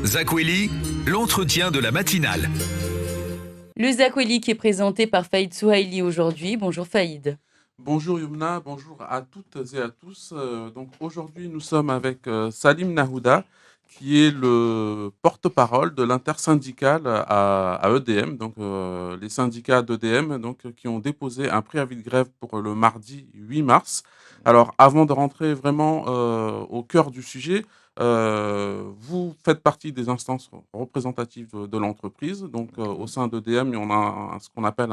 Zakweli, l'entretien de la matinale. Le Zakweli qui est présenté par Faïd Souhaili aujourd'hui. Bonjour Faïd. Bonjour Yumna, bonjour à toutes et à tous. Donc aujourd'hui, nous sommes avec Salim Nahouda, qui est le porte-parole de l'intersyndicale à EDM, donc les syndicats d'EDM, donc qui ont déposé un préavis de grève pour le mardi 8 mars. Alors, avant de rentrer vraiment au cœur du sujet, vous faites partie des instances représentatives de l'entreprise. Donc, au sein d'EDM, on a ce qu'on appelle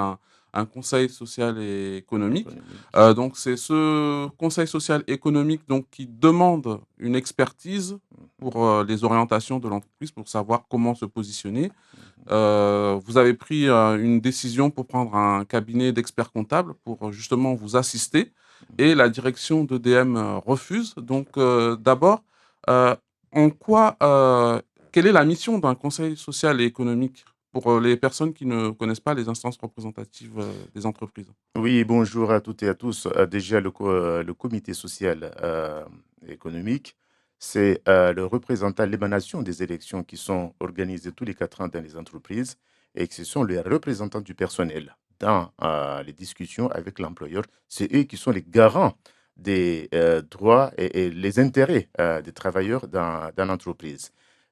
un conseil social et économique. Donc, c'est ce conseil social et économique donc, qui demande une expertise pour les orientations de l'entreprise, pour savoir comment se positionner. Vous avez pris une décision pour prendre un cabinet d'experts comptables pour justement vous assister, et la direction d'EDM refuse. Donc, d'abord, euh, en quoi, quelle est la mission d'un conseil social et économique pour les personnes qui ne connaissent pas les instances représentatives des entreprises? Oui, bonjour à toutes et à tous. Déjà, le comité social économique, c'est le représentant, l'émanation des élections qui sont organisées tous les 4 ans dans les entreprises et que ce sont les représentants du personnel dans les discussions avec l'employeur. C'est eux qui sont les garants des droits et les intérêts des travailleurs dans l'entreprise.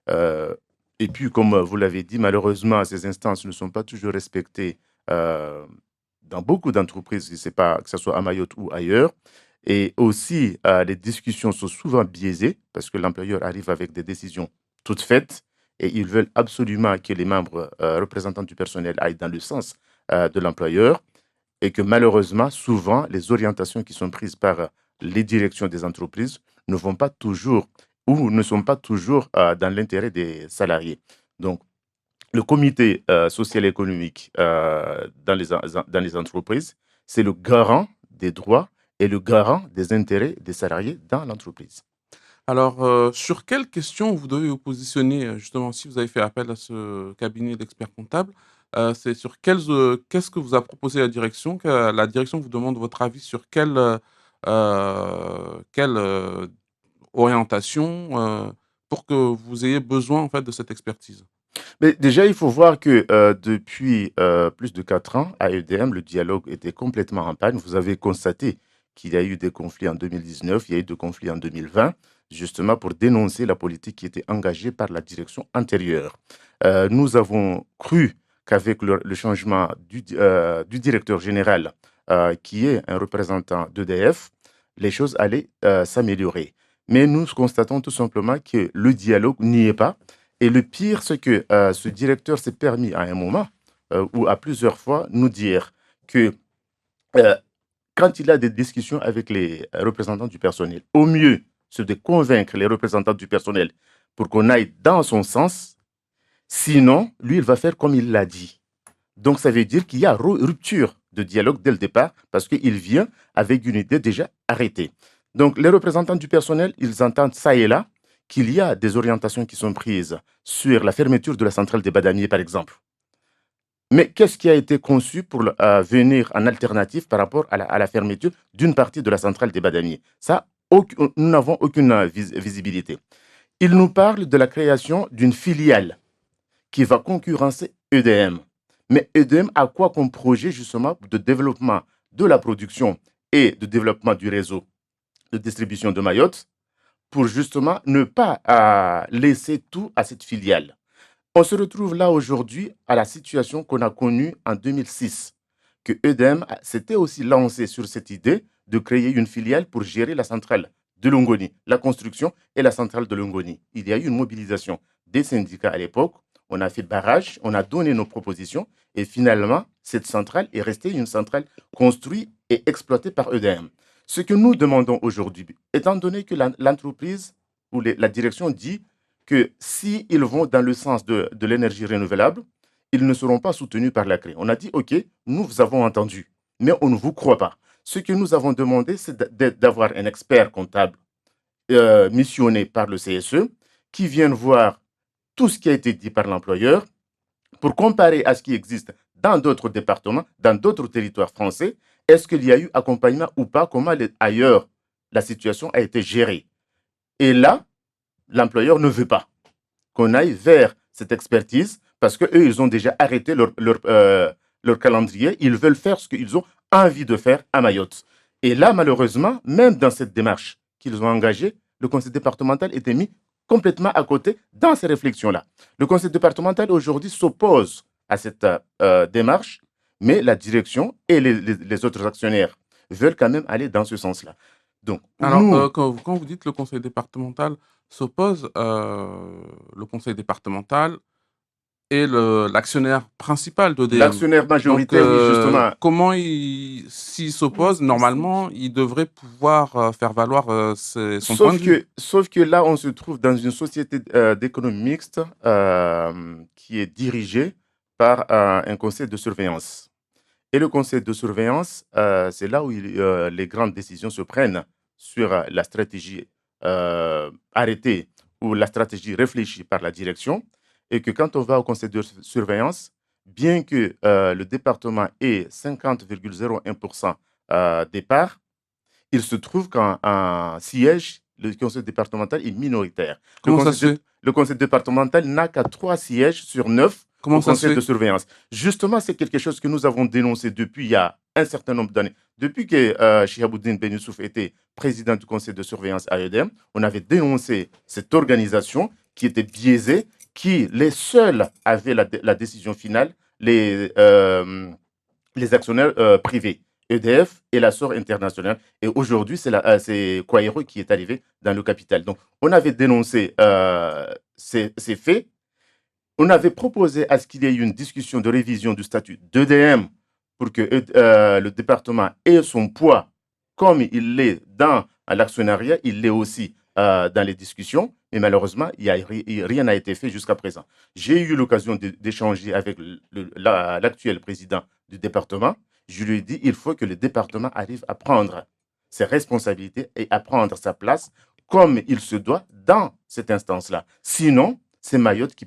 Euh, et puis, comme vous l'avez dit, malheureusement, ces instances ne sont pas toujours respectées. euh, dans beaucoup d'entreprises, je ne sais pas, que ce soit à Mayotte ou ailleurs. Et aussi, les discussions sont souvent biaisées parce que l'employeur arrive avec des décisions toutes faites et ils veulent absolument que les membres représentants du personnel aillent dans le sens de l'employeur et que malheureusement, souvent, les orientations qui sont prises par les directions des entreprises ne vont pas toujours ou ne sont pas toujours dans l'intérêt des salariés. Donc, le comité social et économique dans les entreprises, c'est le garant des droits et le garant des intérêts des salariés dans l'entreprise. Alors, sur quelles questions vous devez vous positionner, justement, si vous avez fait appel à ce cabinet d'experts comptables? C'est sur qu'est-ce que vous a proposé la direction? Que la direction vous demande votre avis sur quelle orientation, pour que vous ayez besoin, en fait, de cette expertise? Mais déjà, il faut voir que depuis plus de 4 ans, à EDM, le dialogue était complètement en panne. Vous avez constaté qu'il y a eu des conflits en 2019, il y a eu des conflits en 2020, justement pour dénoncer la politique qui était engagée par la direction antérieure. Nous avons cru qu'avec le changement du directeur général, qui est un représentant d'EDF, les choses allaient s'améliorer. Mais nous constatons tout simplement que le dialogue n'y est pas. Et le pire, c'est que ce directeur s'est permis à un moment ou à plusieurs fois nous dire que euh, quand il a des discussions avec les représentants du personnel, au mieux, c'est de convaincre les représentants du personnel pour qu'on aille dans son sens. Sinon, lui, il va faire comme il l'a dit. Donc, ça veut dire qu'il y a rupture de dialogue dès le départ parce qu'il vient avec une idée déjà arrêtée. Donc, les représentants du personnel, ils entendent ça et là qu'il y a des orientations qui sont prises sur la fermeture de la centrale des Badamiers, par exemple. Mais qu'est-ce qui a été conçu pour venir en alternative par rapport à la fermeture d'une partie de la centrale des Badamiers? Ça, nous n'avons aucune visibilité. Il nous parle de la création d'une filiale qui va concurrencer EDM. Mais EDM a quoi comme projet justement de développement de la production et de développement du réseau de distribution de Mayotte pour justement ne pas laisser tout à cette filiale? On se retrouve là aujourd'hui à la situation qu'on a connue en 2006, que EDM s'était aussi lancé sur cette idée de créer une filiale pour gérer la centrale de Longoni, la construction et la centrale de Longoni. Il y a eu une mobilisation des syndicats à l'époque, on a fait barrage, on a donné nos propositions et finalement, cette centrale est restée une centrale construite et exploitée par EDM. Ce que nous demandons aujourd'hui, étant donné que l'entreprise ou la direction dit que s'ils vont dans le sens de l'énergie renouvelable, ils ne seront pas soutenus par la CRE. On a dit, OK, nous vous avons entendu, mais on ne vous croit pas. Ce que nous avons demandé, c'est d'avoir un expert comptable missionné par le CSE qui vienne voir tout ce qui a été dit par l'employeur pour comparer à ce qui existe dans d'autres départements, dans d'autres territoires français. Est-ce qu'il y a eu accompagnement ou pas? Comment ailleurs la situation a été gérée? Et là, l'employeur ne veut pas. qu'on aille vers cette expertise parce qu'eux, ils ont déjà arrêté leur calendrier. Ils veulent faire ce qu'ils ont envie de faire à Mayotte. Et là, malheureusement, même dans cette démarche qu'ils ont engagée, le conseil départemental était mis complètement à côté dans ces réflexions-là. Le conseil départemental aujourd'hui s'oppose à cette démarche, mais la direction et les autres actionnaires veulent quand même aller dans ce sens-là. Donc, Alors, nous, quand vous dites le conseil départemental s'oppose, le conseil départemental est l'actionnaire principal d'EDM. l'actionnaire Donc, majoritaire, oui, justement, s'il s'oppose, normalement, il devrait pouvoir faire valoir son point de vue. sauf que là, on se trouve dans une société d'économie mixte qui est dirigée par un conseil de surveillance. Et le conseil de surveillance, c'est là où les grandes décisions se prennent sur la stratégie arrêtée ou la stratégie réfléchie par la direction. Et que quand on va au conseil de surveillance, bien que le département ait 50,01% des parts, il se trouve qu'en siège, le conseil départemental est minoritaire. Comment ça se fait? Le conseil départemental n'a qu'à 3 sièges sur 9 Comment au ça se conseil de fait? surveillance. Justement, c'est quelque chose que nous avons dénoncé depuis il y a un certain nombre d'années. Depuis que Chihabouddin Ben Youssouf était président du conseil de surveillance à EDM, on avait dénoncé cette organisation qui était biaisée, qui les seuls avaient la décision finale, les actionnaires privés. EDF et la SOR internationale. Et aujourd'hui, c'est Quairo qui est arrivé dans le capital. Donc, on avait dénoncé ces faits. On avait proposé à ce qu'il y ait une discussion de révision du statut d'EDM pour que le département ait son poids comme il l'est dans l'actionnariat, il l'est aussi dans les discussions. Mais malheureusement, rien n'a été fait jusqu'à présent. J'ai eu l'occasion d'échanger avec l'actuel président du département. Je lui ai dit il faut que le département arrive à prendre ses responsabilités et à prendre sa place comme il se doit dans cette instance-là. Sinon, c'est Mayotte qui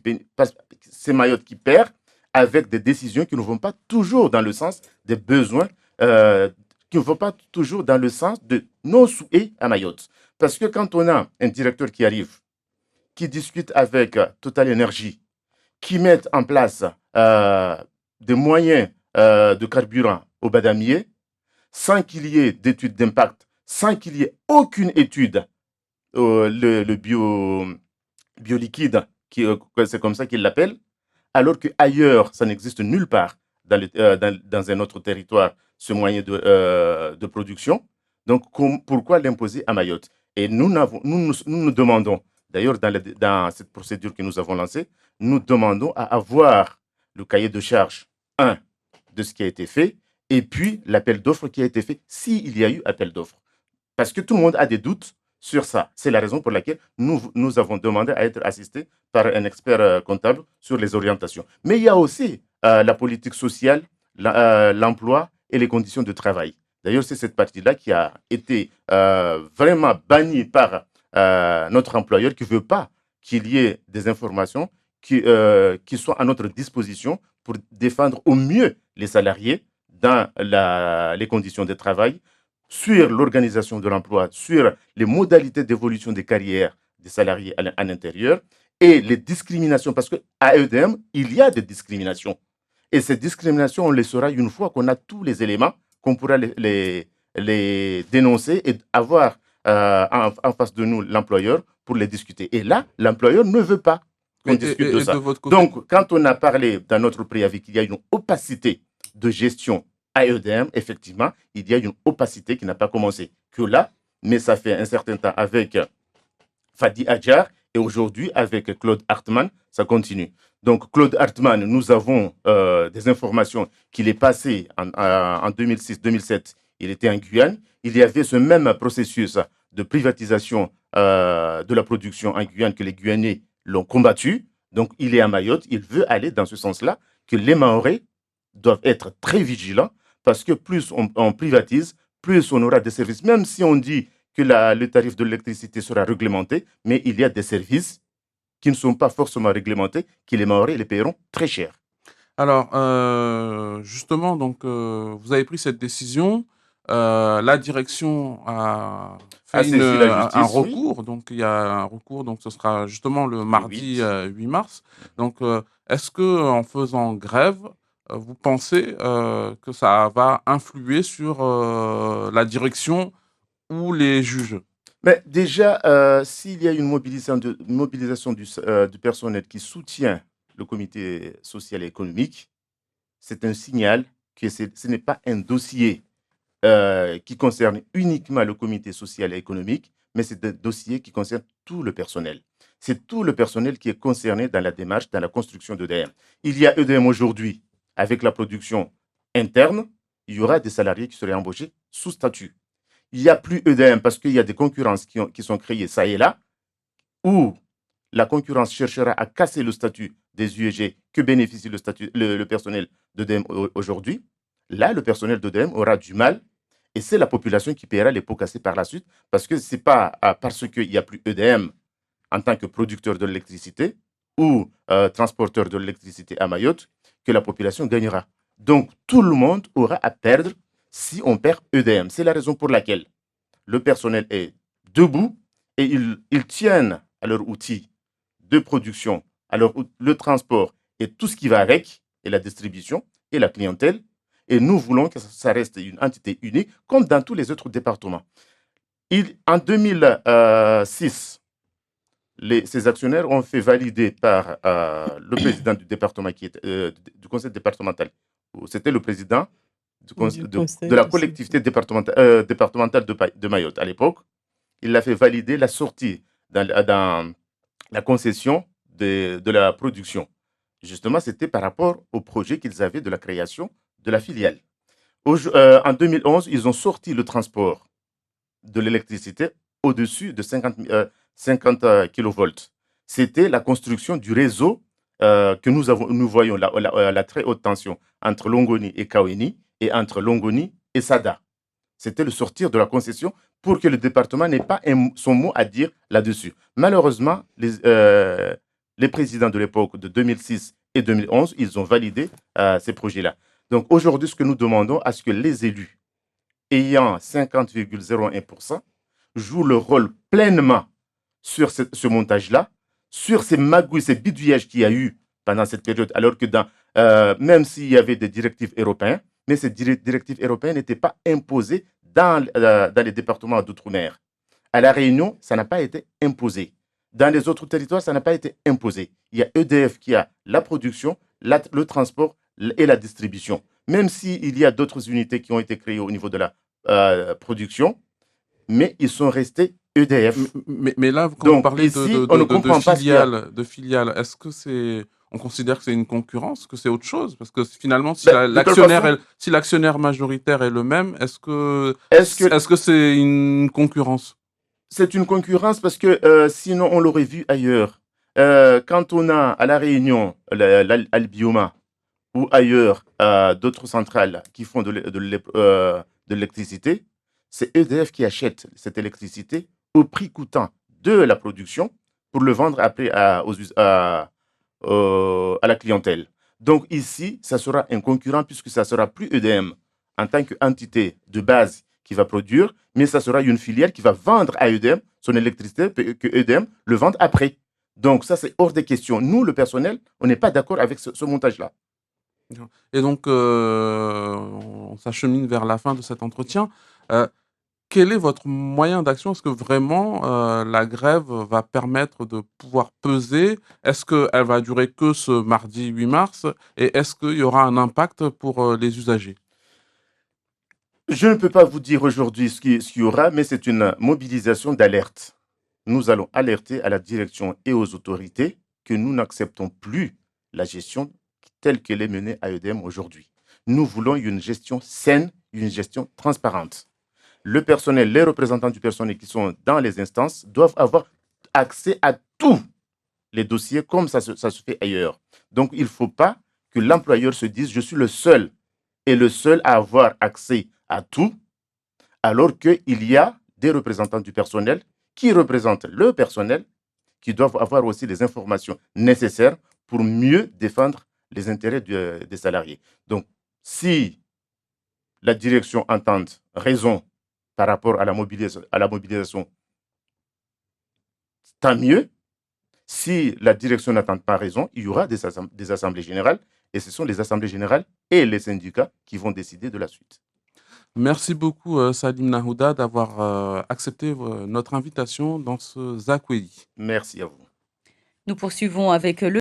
perd avec des décisions qui ne vont pas toujours dans le sens des besoins, qui ne vont pas toujours dans le sens de nos souhaits à Mayotte. Parce que quand on a un directeur qui arrive, qui discute avec Total Energy, qui met en place des moyens de carburant au badamier, sans qu'il y ait d'études d'impact, sans qu'il y ait aucune étude, le bioliquide, c'est comme ça qu'il l'appelle, alors qu'ailleurs, ça n'existe nulle part dans un autre territoire, ce moyen de production. Donc, pourquoi l'imposer à Mayotte? Et nous demandons, d'ailleurs, dans cette procédure que nous avons lancée, nous demandons à avoir le cahier de charge, de ce qui a été fait, et puis l'appel d'offres qui a été fait, s'il y a eu appel d'offres. Parce que tout le monde a des doutes sur ça. C'est la raison pour laquelle nous avons demandé à être assistés par un expert comptable sur les orientations. Mais il y a aussi la politique sociale, l'emploi et les conditions de travail. D'ailleurs, c'est cette partie-là qui a été vraiment bannie par notre employeur qui ne veut pas qu'il y ait des informations qui soient à notre disposition pour défendre au mieux les salariés dans les conditions de travail, sur l'organisation de l'emploi, sur les modalités d'évolution des carrières des salariés à l'intérieur et les discriminations, parce qu'à EDM, il y a des discriminations. Et ces discriminations, on les saura une fois qu'on a tous les éléments, qu'on pourra les dénoncer et avoir en face de nous l'employeur pour les discuter. Et là, l'employeur ne veut pas qu'on discute de ça. Donc, quand on a parlé dans notre préavis qu'il y a une opacité de gestion à EDM, effectivement, il y a une opacité qui n'a pas commencé que là, mais ça fait un certain temps avec Fadi Adjar et aujourd'hui avec Claude Hartmann, ça continue. Donc, Claude Hartmann, nous avons des informations qu'il est passé en 2006-2007, il était en Guyane. Il y avait ce même processus de privatisation de la production en Guyane que les Guyanais l'ont combattu. Donc, il est à Mayotte, il veut aller dans ce sens-là, que les Mahorais doivent être très vigilants parce que plus on privatise, plus on aura des services. Même si on dit que le tarif de l'électricité sera réglementé, mais il y a des services qui ne sont pas forcément réglementés, qui les Mahorais les paieront très cher. Alors, justement, donc, vous avez pris cette décision. La direction a Ah, fait saisi la un justice, oui. recours, donc il y a un recours, donc ce sera justement le Le mardi 8. 8 mars. Donc, est-ce que en faisant grève, vous pensez que ça va influer sur la direction ou les juges? Mais déjà, s'il y a une mobilisation du personnel qui soutient le comité social et économique, c'est un signal que ce n'est pas un dossier qui concerne uniquement le comité social et économique, mais c'est un dossier qui concerne tout le personnel. C'est tout le personnel qui est concerné dans la démarche, dans la construction d'EDM. Il y a EDM aujourd'hui avec la production interne, il y aura des salariés qui seraient embauchés sous statut. Il n'y a plus EDM parce qu'il y a des concurrences qui sont créées ça et là, où la concurrence cherchera à casser le statut des UEG que bénéficie le personnel d'EDM aujourd'hui. Là, le personnel d'EDM aura du mal et c'est la population qui paiera les pots cassés par la suite parce que ce n'est pas parce qu'il n'y a plus EDM en tant que producteur de l'électricité ou transporteur de l'électricité à Mayotte que la population gagnera. Donc, tout le monde aura à perdre si on perd EDM. C'est la raison pour laquelle le personnel est debout et ils tiennent à leur outil de production, alors le transport et tout ce qui va avec, et la distribution et la clientèle. Et nous voulons que ça reste une entité unique, comme dans tous les autres départements. En 2006, ces actionnaires ont fait valider par le président du département, du conseil départemental. C'était le président de la collectivité départementale de Mayotte à l'époque. Il a fait valider la sortie dans la concession de la production. Justement, c'était par rapport au projet qu'ils avaient de la création de la filiale. En 2011, ils ont sorti le transport de l'électricité au-dessus de 50 kV. C'était la construction du réseau que nous voyons, la très haute tension entre Longoni et Kaweni et entre Longoni et Sada. C'était le sortir de la concession pour que le département n'ait pas son mot à dire là-dessus. Malheureusement, les présidents de l'époque de 2006 et 2011, ils ont validé ces projets-là. Donc aujourd'hui, ce que nous demandons, à ce que les élus ayant 50,01% jouent le rôle pleinement sur ce montage-là, sur ces magouilles, ces bidouillages qu'il y a eu pendant cette période, alors que même s'il y avait des directives européennes, mais ces directives européennes n'étaient pas imposées dans les départements d'outre-mer. À La Réunion, ça n'a pas été imposé. Dans les autres territoires, ça n'a pas été imposé. Il y a EDF qui a la production, le transport et la distribution. Même s'il y a d'autres unités qui ont été créées au niveau de la production, mais ils sont restés EDF. Mais là, quand Donc, vous parlez ici, on ne comprend pas de filiales, est-ce que on considère que c'est une concurrence, que c'est autre chose? Parce que finalement, si Ben, de toute façon, si l'actionnaire majoritaire est le même, est-ce que est-ce que c'est une concurrence? c'est une concurrence parce que sinon on l'aurait vu ailleurs. Quand on a à La Réunion Albioma ou ailleurs d'autres centrales qui font de l'électricité, c'est EDF qui achète cette électricité au prix coûtant de la production pour le vendre après à la clientèle. Donc ici, ça sera un concurrent puisque ça sera plus EDM en tant qu'entité de base qui va produire, mais ça sera une filière qui va vendre à EDM son électricité que EDM le vende après. Donc ça, c'est hors des questions. Nous, le personnel, on n'est pas d'accord avec ce montage-là. Et donc, on s'achemine vers la fin de cet entretien. Quel est votre moyen d'action? Est-ce que vraiment la grève va permettre de pouvoir peser? Est-ce qu'elle va durer que ce mardi 8 mars? Et est-ce qu'il y aura un impact pour les usagers? Je ne peux pas vous dire aujourd'hui ce qu'il y aura, mais c'est une mobilisation d'alerte. Nous allons alerter à la direction et aux autorités que nous n'acceptons plus la gestion telle qu'elle est menée à EDM aujourd'hui. Nous voulons une gestion saine, une gestion transparente. Le personnel, les représentants du personnel qui sont dans les instances doivent avoir accès à tous les dossiers comme ça se fait ailleurs. Donc, il ne faut pas que l'employeur se dise « je suis le seul et le seul à avoir accès à tout », alors qu'il y a des représentants du personnel qui représentent le personnel, qui doivent avoir aussi les informations nécessaires pour mieux défendre les intérêts des salariés. Donc, si la direction entende raison par rapport à la mobilisation, tant mieux. Si la direction n'entend pas raison, il y aura des assemblées générales et ce sont les assemblées générales et les syndicats qui vont décider de la suite. Merci beaucoup, Salim Nahouda, d'avoir accepté notre invitation dans ce Zakweli. Merci à vous. Nous poursuivons avec le